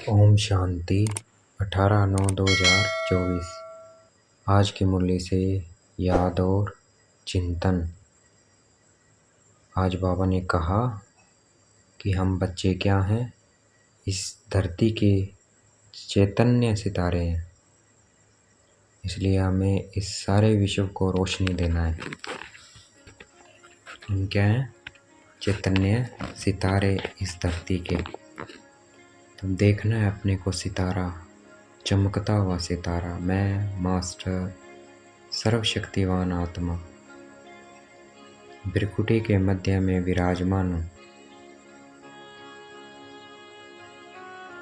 ओम शांति 18/9/2024। आज की मुरली से याद और चिंतन। आज बाबा ने कहा कि हम बच्चे क्या हैं, इस धरती के चैतन्य सितारे हैं, इसलिए हमें इस सारे विश्व को रोशनी देना है। हम क्या हैं? चैतन्य सितारे इस धरती के। तो देखना है अपने को सितारा, चमकता हुआ सितारा। मैं मास्टर सर्वशक्तिवान आत्मा भृकुटी के मध्य में विराजमान हूँ।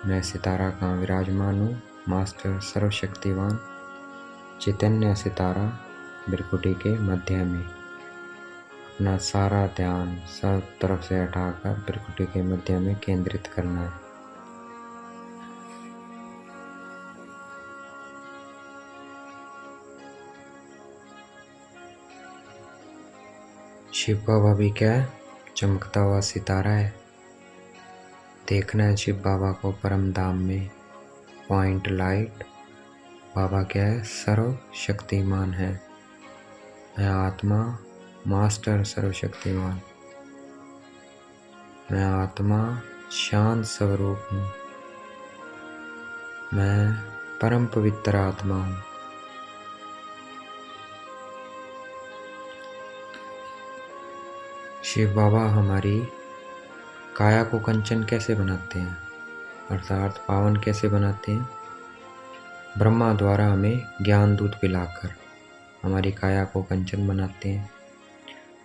मैं सितारा कहाँ विराजमान हूँ? मास्टर सर्वशक्तिवान चैतन्य सितारा भृकुटी के मध्य में। अपना सारा ध्यान सब तरफ से हटाकर भृकुटी के मध्य में केंद्रित करना है। शिव बाबा भी क्या है? चमकता हुआ सितारा है। देखना है शिव बाबा को परम धाम में। Point light. बाबा क्या है? सर्वशक्तिमान है। मैं आत्मा मास्टर सर्वशक्तिमान। मैं आत्मा शांत स्वरूप हूँ। मैं परम पवित्र आत्मा हूँ। शिव बाबा हमारी काया को कंचन कैसे बनाते हैं, अर्थात पावन कैसे बनाते हैं? ब्रह्मा द्वारा हमें ज्ञान दूध पिलाकर हमारी काया को कंचन बनाते हैं।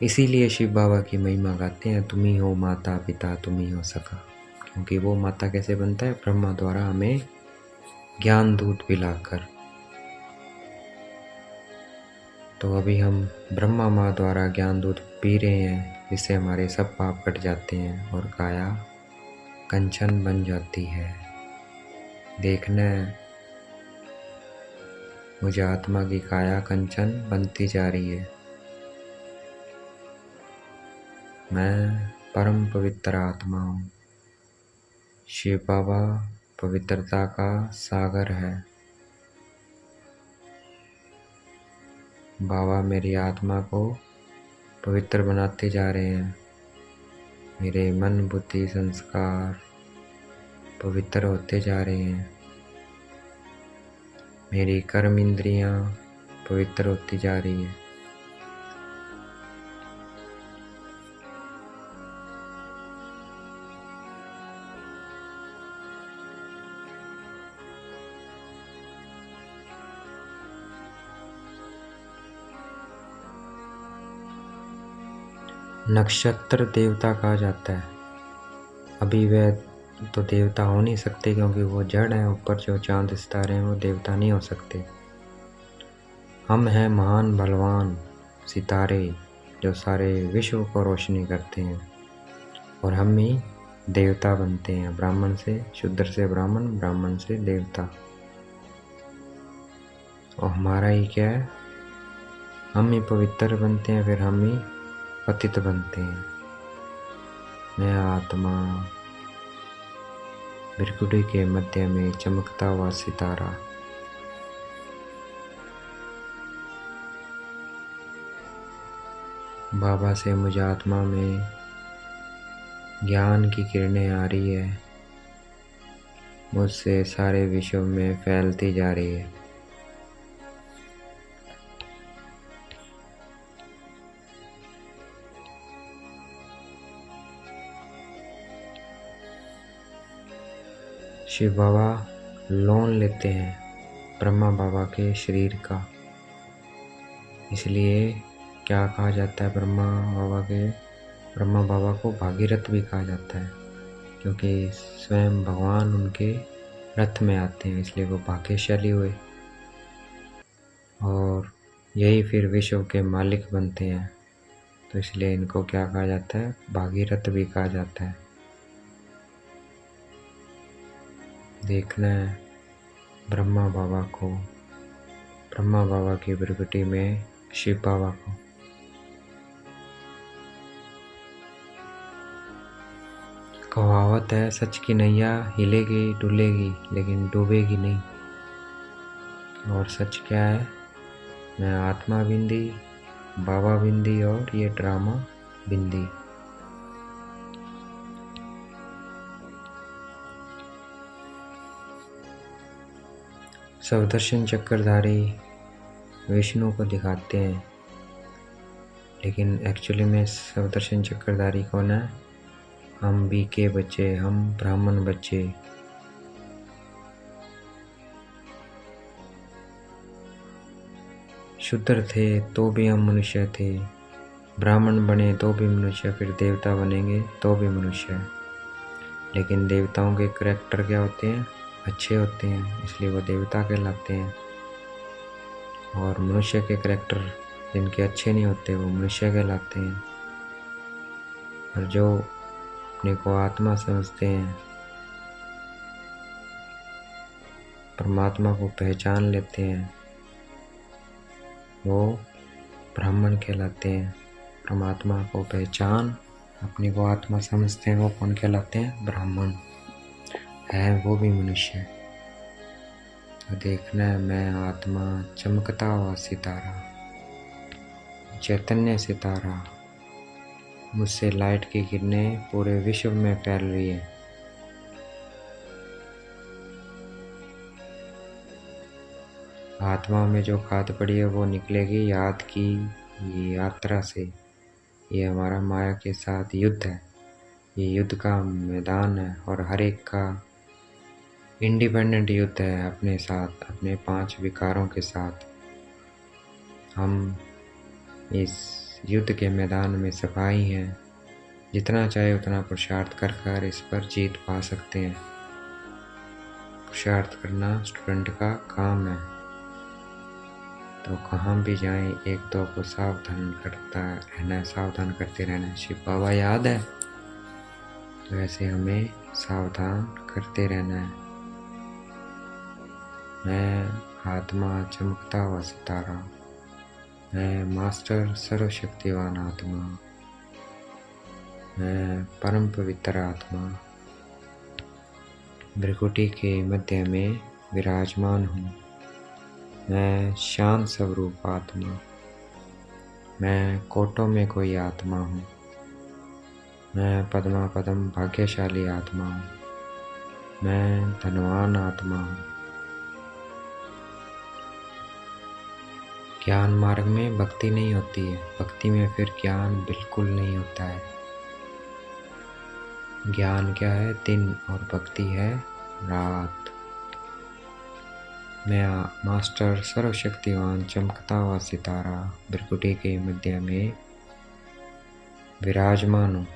इसीलिए शिव बाबा की महिमा गाते हैं, तुम ही हो माता पिता, तुम ही हो सखा। क्योंकि वो माता कैसे बनता है? ब्रह्मा द्वारा हमें ज्ञान दूध पिलाकर। तो अभी हम ब्रह्मा माँ द्वारा ज्ञान दूध पी रहे हैं, जिससे हमारे सब पाप कट जाते हैं और काया कंचन बन जाती है। देखना है मुझे आत्मा की काया कंचन बनती जा रही है। मैं परम पवित्र आत्मा हूँ। शिव बाबा पवित्रता का सागर है। बाबा मेरी आत्मा को पवित्र बनाते जा रहे हैं। मेरे मन बुद्धि संस्कार पवित्र होते जा रहे हैं। मेरी कर्म इंद्रियां पवित्र होती जा रही है। नक्षत्र देवता कहा जाता है। अभी वह तो देवता हो नहीं सकते, क्योंकि वो जड़ हैं। ऊपर जो चांद सितारे हैं वो देवता नहीं हो सकते। हम हैं महान बलवान सितारे, जो सारे विश्व को रोशनी करते हैं, और हम ही देवता बनते हैं। ब्राह्मण से, शूद्र से ब्राह्मण, ब्राह्मण से देवता। और हमारा ही क्या है? हम ही पवित्र बनते हैं, फिर हम ही पतित बनते हैं। मैं आत्मा भृकुटी के मध्य में चमकता हुआ सितारा। बाबा से मुझे आत्मा में ज्ञान की किरणें आ रही है, मुझसे सारे विश्व में फैलती जा रही है। शिव बाबा लोन लेते हैं ब्रह्मा बाबा के शरीर का। इसलिए क्या कहा जाता है? ब्रह्मा बाबा को भागीरथ भी कहा जाता है, क्योंकि स्वयं भगवान उनके रथ में आते हैं, इसलिए वो भाग्यशाली हुए। और यही फिर विश्व के मालिक बनते हैं, तो इसलिए इनको क्या कहा जाता है? भागीरथ भी कहा जाता है। देखना है ब्रह्मा बाबा को, ब्रह्मा बाबा की भृकुटी में शिव बाबा को। कहावत है, सच की नैया हिलेगी डुलेगी लेकिन डूबेगी नहीं। और सच क्या है? मैं आत्मा बिंदी, बाबा बिंदी और ये ड्रामा बिंदी। सवदर्शन चक्रधारी विष्णु को दिखाते हैं, लेकिन एक्चुअली में सवदर्शन चक्रधारी कौन है? हम भी के बच्चे, हम ब्राह्मण बच्चे। शूद्र थे तो भी हम मनुष्य थे, ब्राह्मण बने तो भी मनुष्य, फिर देवता बनेंगे तो भी मनुष्य। लेकिन देवताओं के करैक्टर क्या होते हैं? अच्छे होते हैं, इसलिए वो देवता कहलाते हैं। और मनुष्य के करैक्टर जिनके अच्छे नहीं होते वो मनुष्य कहलाते हैं। और जो अपने को आत्मा समझते हैं, परमात्मा को पहचान लेते हैं, वो ब्राह्मण कहलाते हैं। परमात्मा को पहचान, अपने को आत्मा समझते हैं, वो कौन कहलाते हैं? ब्राह्मण। है वो भी मनुष्य। तो देखना है, मैं आत्मा चमकता हुआ सितारा, चैतन्य सितारा, मुझसे लाइट की किरणें पूरे विश्व में फैल रही है। आत्मा में जो खाद पड़ी है वो निकलेगी याद की यात्रा से। ये हमारा माया के साथ युद्ध है, ये युद्ध का मैदान है, और हर एक का इंडिपेंडेंट युद्ध है अपने साथ, अपने 5 विकारों के साथ। हम इस युद्ध के मैदान में सफाई हैं, जितना चाहे उतना पुरुषार्थ कर कर इस पर जीत पा सकते हैं। पुरुषार्थ करना स्टूडेंट का काम है। तो कहाँ भी जाएं, एक दो को सावधान करता रहना है, सावधान करते रहना है। शिव बाबा याद है? तो ऐसे हमें सावधान करते रहना है। मैं आत्मा चमकता हुआ सितारा, मैं मास्टर सर्वशक्तिवान आत्मा, मैं परम पवित्र आत्मा भृकुटी के मध्य में विराजमान हूँ। मैं शांत स्वरूप आत्मा, मैं कोटों में कोई आत्मा हूँ, मैं पद्मा पदम भाग्यशाली आत्मा हूँ, मैं धनवान आत्मा हूँ। ज्ञान मार्ग में भक्ति नहीं होती है, भक्ति में फिर ज्ञान बिल्कुल नहीं होता है। ज्ञान क्या है? दिन, और भक्ति है रात। मैं मास्टर सर्वशक्तिवान चमकता हुआ सितारा भृकुटी के मध्य में विराजमान हूँ।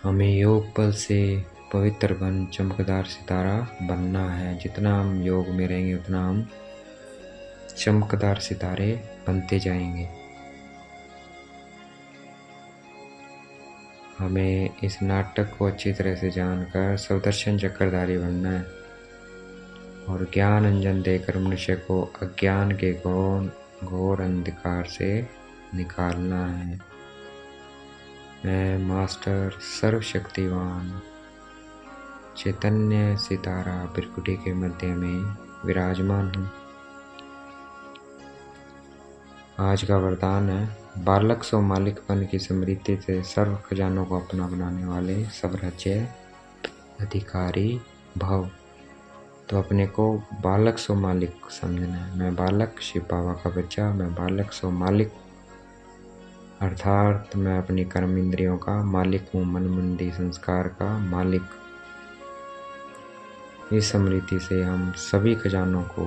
हमें योग बल से पवित्र बन चमकदार सितारा बनना है। जितना हम योग में रहेंगे उतना हम चमकदार सितारे बनते जाएंगे। हमें इस नाटक को अच्छी तरह से जानकर सवदर्शन चक्रधारी बनना है और ज्ञान अंजन देकर मनुष्य को अज्ञान के घोर अंधकार से निकालना है। मैं मास्टर सर्वशक्तिवान चैतन्य सितारा भृकुटी के मध्य में विराजमान हूँ। आज का वरदान है, बालक सो मालिकपन की स्मृति से सर्व खजानों को अपना बनाने वाले स्वराज्य अधिकारी भव। तो अपने को बालक सो मालिक समझना है। मैं बालक, शिव बाबा का बच्चा, मैं बालक सो मालिक, अर्थात मैं अपनी कर्म इंद्रियों का मालिक हूँ, मन बुद्धि संस्कार का मालिक। इस स्मृति से हम सभी खजानों को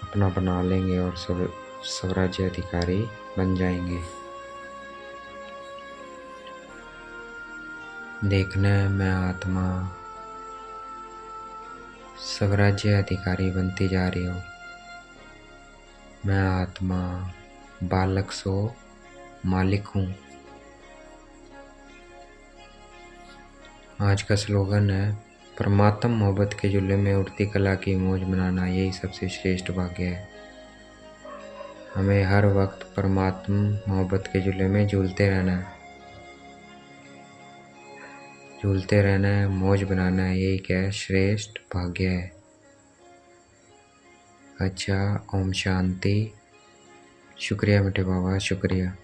अपना बना लेंगे और स्वराज्य अधिकारी बन जाएंगे। देखना है, मैं आत्मा स्वराज्य अधिकारी बनती जा रही हूँ। मैं आत्मा बालक सो मालिक हूँ। आज का स्लोगन है, परमात्म मोहब्बत के झूले में उड़ती कला की मौज मनाना, यही सबसे श्रेष्ठ भाग्य है। हमें हर वक्त परमात्मा मोहब्बत के झूले में झूलते रहना है, झूलते रहना है, मौज बनाना है। यही क्या है? श्रेष्ठ भाग्य है। अच्छा, ओम शांति। शुक्रिया बेटे बाबा, शुक्रिया।